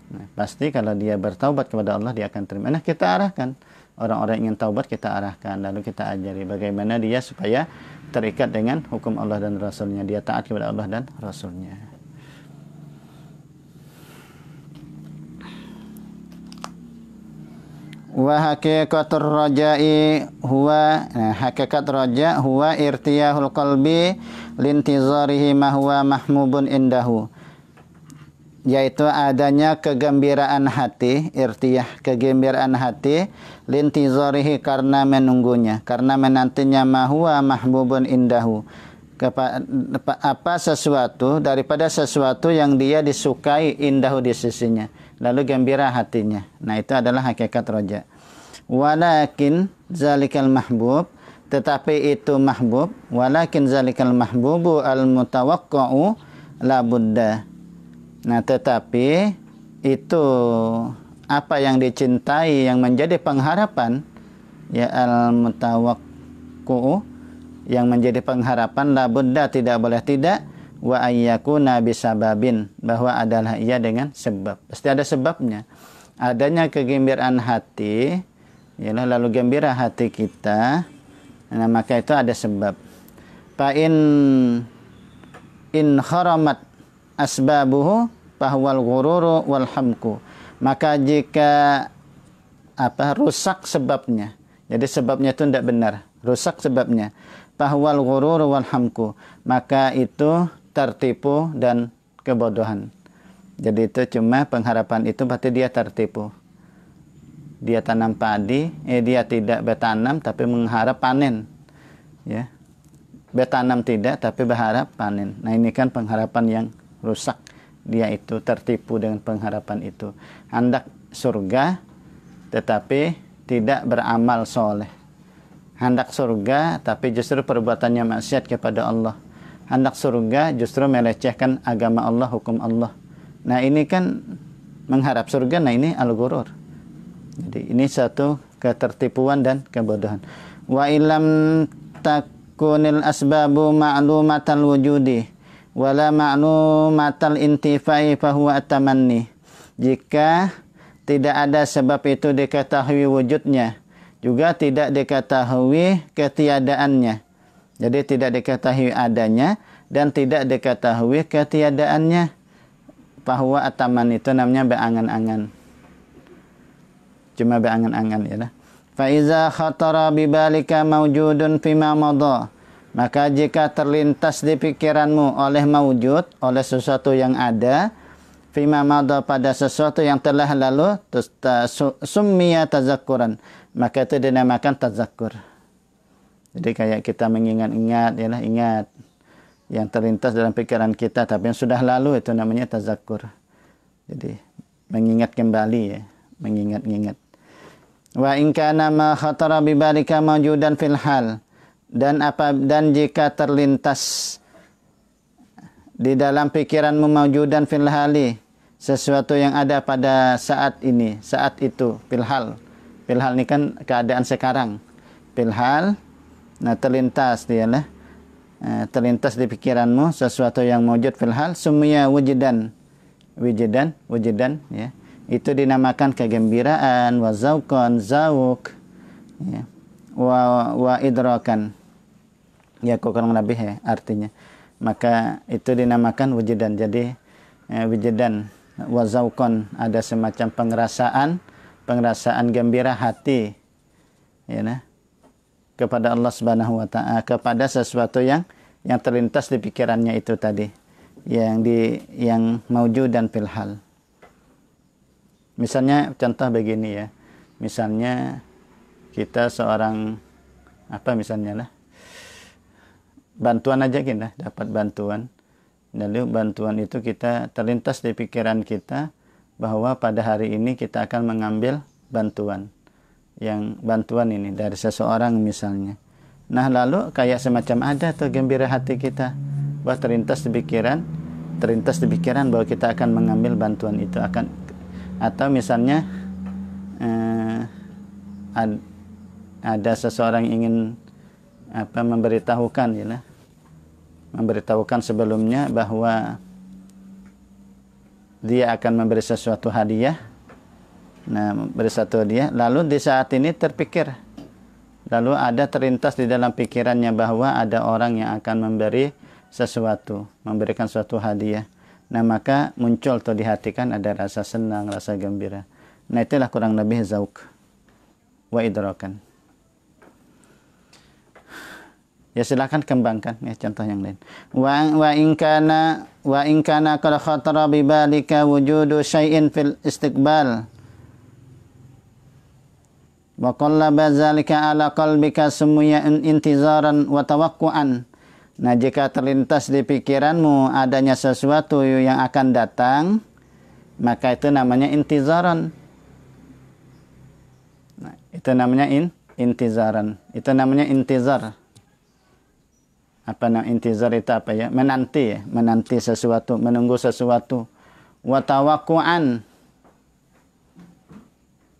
Nah, pasti kalau dia bertaubat kepada Allah, dia akan terima. Nah, kita arahkan orang-orang yang ingin taubat, kita arahkan, lalu kita ajari bagaimana dia supaya terikat dengan hukum Allah dan Rasulnya, dia taat kepada Allah dan Rasulnya. Wa haqiqatur raja'i huwa, hakikat raja huwa irtiyahul qalbi lintizarihi ma huwa mahmubun indahu. yaitu adanya kegembiraan hati, irtiyah, kegembiraan hati, lintizarihi, karena menunggunya, karena menantinya, mahwa mahbubun indahu, apa sesuatu daripada sesuatu yang dia disukai, indahu, di sisinya, lalu gembira hatinya. Nah, itu adalah hakikat roja. Walakin zalikal mahbub, tetapi itu mahbub, walakin zalikal mahbubu al mutawaqqa'u la budda. Nah, tetapi itu apa yang dicintai, yang menjadi pengharapan, ya, al-mutawaqqu'u, yang menjadi pengharapan, la budda, tidak boleh tidak, wa ayyakuna bisababin, bahwa adalah ia dengan sebab. Pasti ada sebabnya. Adanya kegembiraan hati, ya, lalu gembira hati kita, nah, maka itu ada sebab. Fa in kharamat asbabuhu bahwal ghururu wal hamku, maka jika rusak sebabnya, jadi sebabnya itu tidak benar, rusak sebabnya, bahwal ghururu wal hamku, maka itu tertipu dan kebodohan. Jadi itu cuma pengharapan itu berarti dia tertipu. Dia tanam padi, dia tidak bertanam tapi mengharap panen, ya. Bertanam tidak tapi berharap panen. Nah, ini kan pengharapan yang rusak. Dia itu tertipu dengan pengharapan itu. Hendak surga tetapi tidak beramal soleh. Hendak surga tapi justru perbuatannya maksiat kepada Allah. Hendak surga justru melecehkan agama Allah, hukum Allah. Nah, ini kan mengharap surga. Nah, ini al-ghurur. Jadi ini satu ketertipuan dan kebodohan. Wa ilam takunil asbabu ma'lumatal wujudi wala ma'lumatal intifai fahuwa at-tamanni. Jika tidak ada sebab itu diketahui wujudnya, juga tidak diketahui ketiadaannya. Jadi tidak diketahui adanya dan tidak diketahui ketiadaannya. Fahuwa at-tamanni, itu namanya berangan-angan. Cuma berangan-angan, ya lah. Fa iza khatara bibalika mawjudun fima madha, maka jika terlintas di pikiranmu oleh mawjud, oleh sesuatu yang ada, fima madha, pada sesuatu yang telah lalu, summiya tazakkuran, maka itu dinamakan tazakkur. Jadi kayak kita mengingat-ingat, ya lah, ingat yang terlintas dalam pikiran kita tapi yang sudah lalu, itu namanya tazakkur. Jadi mengingat kembali, ya, mengingat-ingat. Wa in kana ma khatara bi balika mawjudan fil hal, dan jika terlintas di dalam pikiranmu mawjudan fil hali, sesuatu yang ada pada saat ini, saat itu, fil hal. Fil hal ini kan keadaan sekarang. Fil hal, nah, terlintas dia lah. Terlintas di pikiranmu sesuatu yang mawjud fil hal, summiya wujudan. Wujudan, ya. Itu dinamakan kegembiraan, wa zauqan, zauk, ya, wa idrakan, ya, kurang lebih, ya, artinya. Maka itu dinamakan wujudan. Jadi wujudan, wa zauqan, ada semacam pengerasaan gembira hati, ya, nah, kepada Allah Subhanahu wa ta'ala, kepada sesuatu yang terlintas di pikirannya itu tadi, yang mawjud dan fil hal. Misalnya contoh begini, ya. Misalnya kita seorang misalnya lah, bantuan aja kita dapat bantuan. Lalu bantuan itu kita terlintas di pikiran kita bahwa pada hari ini kita akan mengambil bantuan. Yang bantuan ini dari seseorang misalnya. Nah, lalu kayak semacam ada tuh gembira hati kita bahwa terlintas di pikiran bahwa kita akan mengambil bantuan itu, atau misalnya ada seseorang ingin memberitahukan, ya, memberitahukan sebelumnya bahwa dia akan memberi sesuatu hadiah. Nah, memberi satu hadiah, lalu di saat ini terpikir, lalu ada terlintas di dalam pikirannya bahwa ada orang yang akan memberikan suatu hadiah. Nah, maka muncul tuh di hati kan ada rasa senang, rasa gembira. Nah, itulah kurang lebih zauq wa idrakan. Ya silakan kembangkan ya contoh yang lain. Wa in kana qad khatara bi balika wujudu syai'in fil istiqbal wa qallaba dzalika ala qalbika summiya intizaran wa tawaqqu'an. Nah, jika terlintas di pikiranmu adanya sesuatu yang akan datang, maka itu namanya intizaran. Nah, itu namanya intizaran. Itu namanya intizar. Apa namanya intizar itu apa ya? Menanti ya, menanti sesuatu, menunggu sesuatu. Wa tawaqqu'an.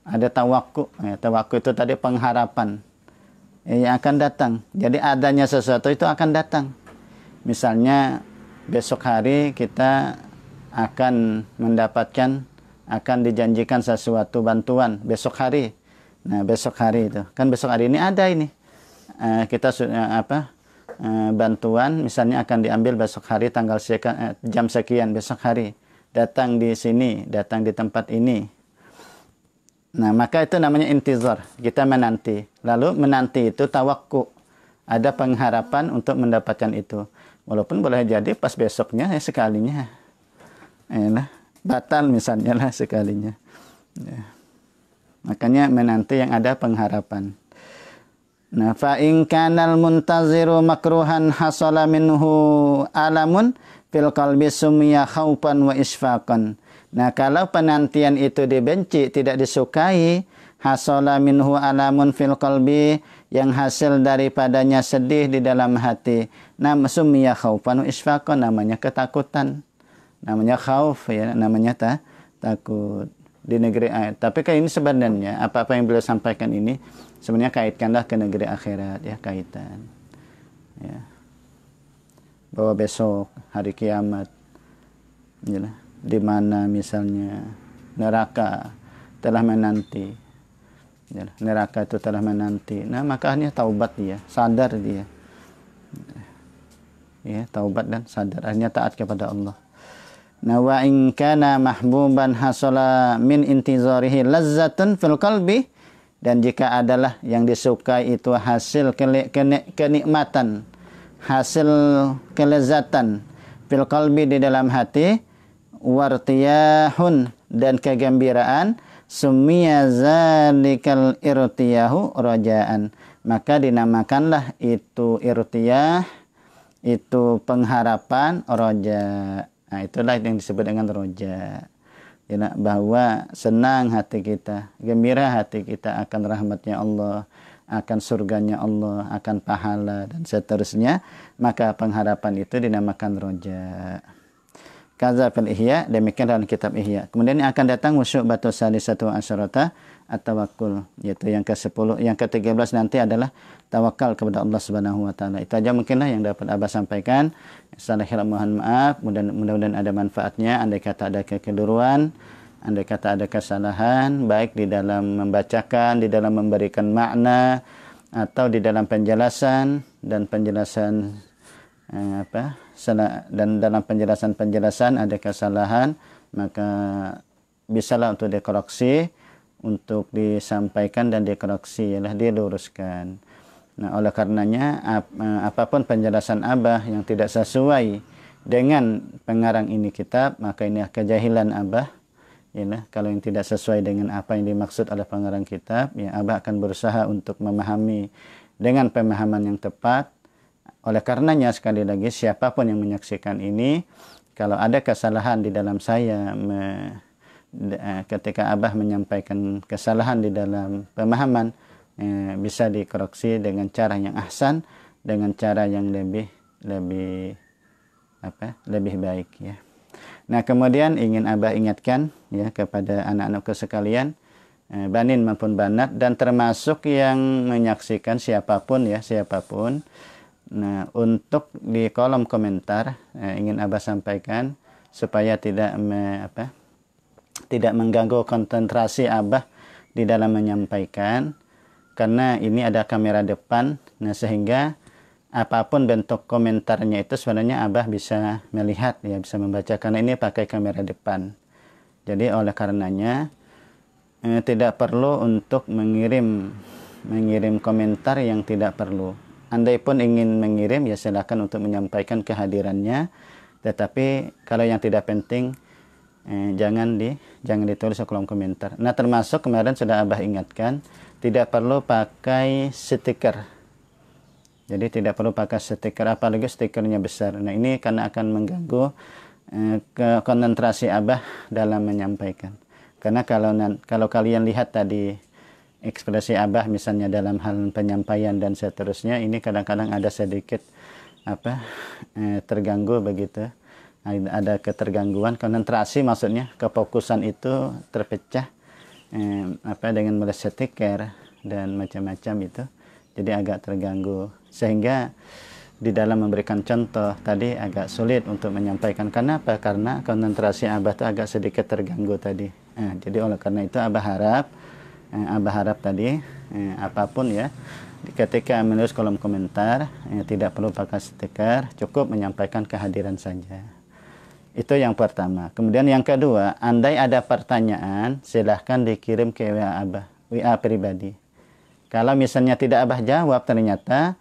Ada tawakku. Ya, tawakku itu tadi pengharapan yang akan datang. Jadi adanya sesuatu itu akan datang. Misalnya besok hari kita akan mendapatkan, akan dijanjikan sesuatu bantuan besok hari. Nah, besok hari itu kan besok hari ini ada ini. Kita bantuan misalnya akan diambil besok hari tanggal jam sekian besok hari, datang di sini, datang di tempat ini. Nah, maka itu namanya intizar, kita menanti. Lalu menanti itu tawakku, ada pengharapan untuk mendapatkan itu, walaupun boleh jadi pas besoknya ya sekalinya batal misalnya lah sekalinya ya. Makanya menanti yang ada pengharapan. Nah, fa in kanal muntaziru makruhan hasala minhu alamun fil qalbi summiya khaufan wa isfaqan. Nah, kalau penantian itu dibenci, tidak disukai, hasala minhu alamun fil qalbi, yang hasil daripadanya sedih di dalam hati. Nah, summiya khaufan wa isfaqan, namanya ketakutan. Namanya khauf ya, namanya takut di negeri ayat. Tapi kayak ini sebenarnya apa-apa yang beliau sampaikan ini sebenarnya kaitkanlah ke negeri akhirat ya, kaitan ya, bahwa besok hari kiamat ya, di mana misalnya neraka telah menanti ya, neraka itu telah menanti. Nah, makanya taubat dia, sadar dia ya, taubat dan sadar, akhirnya taat kepada Allah. Nah, wa in kana mahbuban hasala min intizarihi lazzatun fil qalbi, dan jika adalah yang disukai itu hasil kenikmatan, hasil kelezatan fil qalbi di dalam hati, wartiyahun dan kegembiraan, summiya zalikal irtiyahu rajaan, maka dinamakanlah itu irtiyah, itu pengharapan, roja. Nah, itulah yang disebut dengan roja. Ya, bahwa senang hati kita, gembira hati kita akan rahmatnya Allah, akan surganya Allah, akan pahala dan seterusnya, maka pengharapan itu dinamakan roja. Kaza fil Ihya, demikian dalam kitab Ihya. Kemudian yang akan datang musyubatu salisatu asyarata at-tawakkul, yaitu yang ke-10, yang ke-13 nanti adalah tawakal kepada Allah Subhanahu wa taala. Itu aja mungkinlah yang dapat Abah sampaikan. Salah hilaf mohon maaf, mudah-mudahan ada manfaatnya. Andai kata ada kekeliruan, andai kata ada kesalahan, baik di dalam membacakan, di dalam memberikan makna, atau di dalam penjelasan dan penjelasan dan dalam penjelasan ada kesalahan, maka bisalah untuk dikoreksi, untuk disampaikan dan dikoreksi, ialah diluruskan. Nah, oleh karenanya apapun penjelasan Abah yang tidak sesuai dengan pengarang ini kitab, maka ini kejahilan Abah. Ialah kalau yang tidak sesuai dengan apa yang dimaksud oleh pengarang kitab, ya Abah akan berusaha untuk memahami dengan pemahaman yang tepat. Oleh karenanya sekali lagi, siapapun yang menyaksikan ini, kalau ada kesalahan di dalam saya ketika Abah menyampaikan kesalahan di dalam pemahaman, bisa dikoreksi dengan cara yang ahsan, dengan cara yang lebih baik ya. Nah, kemudian ingin Abah ingatkan ya kepada anak-anakku sekalian, banin maupun banat, dan termasuk yang menyaksikan siapapun. Nah, untuk di kolom komentar ingin Abah sampaikan supaya tidak mengganggu konsentrasi Abah di dalam menyampaikan, karena ini ada kamera depan. Nah, sehingga apapun bentuk komentarnya itu sebenarnya Abah bisa melihat ya, bisa membaca, karena ini pakai kamera depan. Jadi oleh karenanya tidak perlu untuk mengirim komentar yang tidak perlu andai pun ingin mengirim ya silakan untuk menyampaikan kehadirannya, tetapi kalau yang tidak penting jangan ditulis di kolom komentar. Nah, termasuk kemarin sudah Abah ingatkan, tidak perlu pakai stiker. Jadi tidak perlu pakai stiker, apalagi stikernya besar. Nah, ini karena akan mengganggu konsentrasi Abah dalam menyampaikan. Karena kalau kalian lihat tadi ekspresi Abah misalnya dalam hal penyampaian dan seterusnya, ini kadang-kadang ada sedikit terganggu begitu. Ada ketergangguan konsentrasi, maksudnya kefokusan itu terpecah dengan melihat stiker dan macam-macam itu, jadi agak terganggu, sehingga di dalam memberikan contoh tadi agak sulit untuk menyampaikan. Karena apa? Karena konsentrasi Abah itu agak sedikit terganggu tadi. Jadi oleh karena itu Abah harap tadi apapun ya, ketika menulis kolom komentar tidak perlu pakai stiker, cukup menyampaikan kehadiran saja. Itu yang pertama. Kemudian yang kedua, andai ada pertanyaan, silahkan dikirim ke WA Abah, WA pribadi. Kalau misalnya tidak Abah jawab, ternyata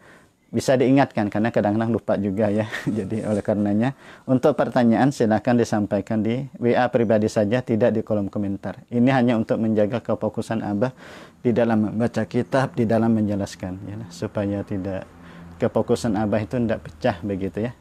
bisa diingatkan, karena kadang-kadang lupa juga ya. Jadi oleh karenanya, untuk pertanyaan silahkan disampaikan di WA pribadi saja, tidak di kolom komentar. Ini hanya untuk menjaga kefokusan Abah di dalam membaca kitab, di dalam menjelaskan, ya, supaya tidak kefokusan Abah itu tidak pecah begitu ya.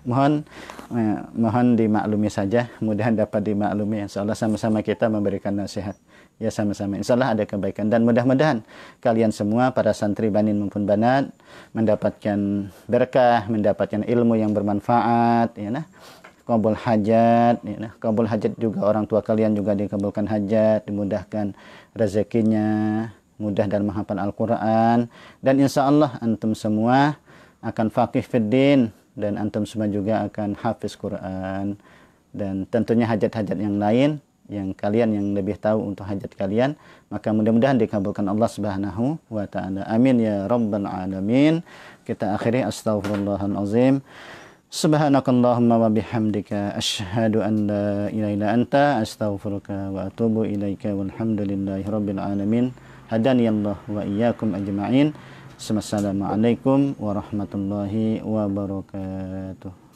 Mohon dimaklumi saja, mudah dapat dimaklumi. Insyaallah sama-sama kita memberikan nasihat. Ya sama-sama. Insyaallah ada kebaikan, dan mudah-mudahan kalian semua para santri banin maupun banat mendapatkan berkah, mendapatkan ilmu yang bermanfaat, ya nah. Qabul hajat, ya nah. Qabul hajat juga, orang tua kalian juga dikabulkan hajat, dimudahkan rezekinya, mudah dalam menghafal Al-Qur'an, dan insyaallah antum semua akan faqih fiddin, dan antum semua juga akan hafiz Quran, dan tentunya hajat-hajat yang lain yang kalian yang lebih tahu untuk hajat kalian, maka mudah-mudahan dikabulkan Allah Subhanahu wa taala. Amin ya rabbal alamin. Kita akhiri astaghfirullahal azim. Subhanakallahumma wa bihamdika asyhadu an la ilaha illa anta astaghfiruka wa atubu ilaika walhamdulillahi rabbil alamin. Hadaniyallahu wa iyyakum ajma'in. Assalamualaikum warahmatullahi wabarakatuh.